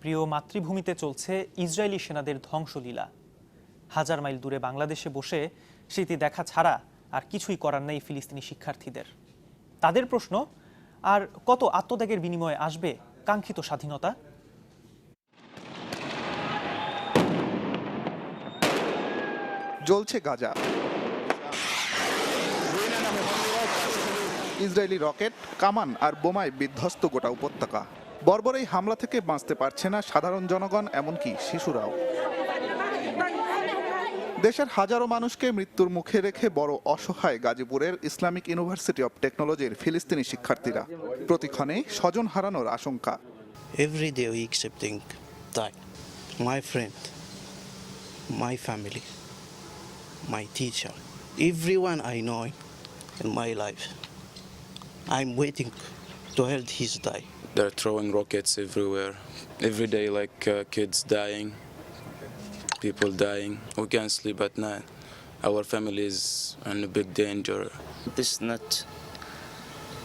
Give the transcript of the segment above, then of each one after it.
প্রিয় মাতৃভূমিতে চলছে ইসরায়েলি সেনাদের ধ্বংসলীলা। হাজার মাইল দূরে বাংলাদেশে বসে স্মৃতি দেখা ছাড়া আর কিছুই করার নেই ফিলিস্তিনি শিক্ষার্থীদের। তাদের প্রশ্ন, আর কত আত্মত্যাগের বিনিময়ে আসবে কাঙ্ক্ষিত স্বাধীনতা? জ্বলছে গাজা, ইসরায়েলি রকেট, কামান আর বোমায় বিধ্বস্ত গোটা উপত্যকা। বর্বর এই হামলা থেকে বাঁচতে পারছে না সাধারণ জনগণ, এমনকি শিশুরাও। দেশের হাজারো মানুষকে মৃত্যুর মুখে রেখে বড় অসহায় গাজীপুরের ইসলামিক ইউনিভার্সিটি অব টেকনোলজির ফিলিস্তিনি শিক্ষার্থীরা। প্রতিক্ষণে স্বজন হারানোর আশঙ্কা। Every day we accepting die. My friend, my family, my teacher, everyone I know in my life. I'm waiting to hear his die. They're throwing rockets everywhere. Every day, like kids dying, people dying. We can't sleep at night. Our family is in a big danger. This is not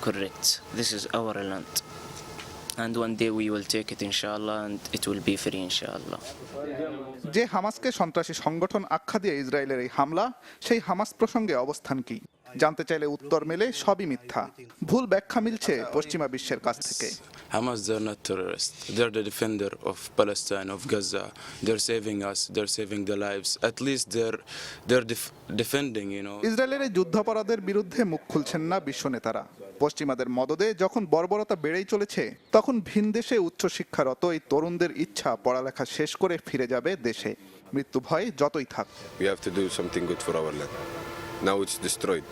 correct. This is our land. And one day we will take it, inshallah, and it will be free, inshallah. যে হামাসকে সন্ত্রাসী সংগঠন আখ্যা দিয়ে ইসরায়েলের এই হামলা, সেই Hamas প্রসঙ্গে অবস্থান কি জানতে চাইলে উত্তর মেলে সবই মিথ্যা। ভুল ব্যাখ্যা মিলছে পশ্চিমা বিশ্বের কাছ থেকে। Hamas, they're not terrorists. They're the defender of Palestine, of Gaza. They're saving us. They're saving the lives. At least they're defending, you know. ইসরায়েলের এই যুদ্ধাপরাধের বিরুদ্ধে মুখ খুলছেন না বিশ্ব নেতারা। পশ্চিমাদের মদদে যখন বর্বরতা বেড়েই চলেছে, তখন ভিনদেশে উচ্চশিক্ষারত এই তরুণদের ইচ্ছা পড়ালেখা শেষ করে ফিরে যাবে দেশে। মৃত্যু ভয় যতই থাক। We have to do something good for our land. Now it's destroyed.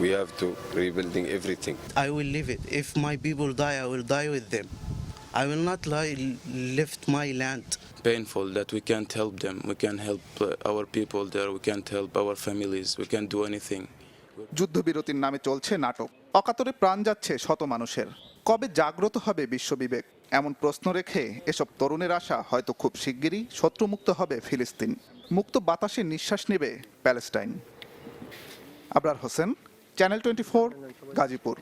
We have to rebuilding everything. I will leave it. If my people die, I will die with them. I will not left my land. Painful that we can't help them. We can't help our people there. We can't help our families. We can't do anything. যুদ্ধবিরতির নামে চলছে নাটক। অকাতরে প্রাণ যাচ্ছে শত মানুষের। কবে জাগ্রত হবে বিশ্ববিবেক? এমন প্রশ্ন রেখে এসব তরুণের আশা হয়তো খুব শিগগিরই শত্রুমুক্ত হবে ফিলিস্তিন। মুক্ত বাতাসে নিঃশ্বাস নেবে প্যালেস্টাইন। আবরার হোসেন, চ্যানেল 24, গাজীপুর।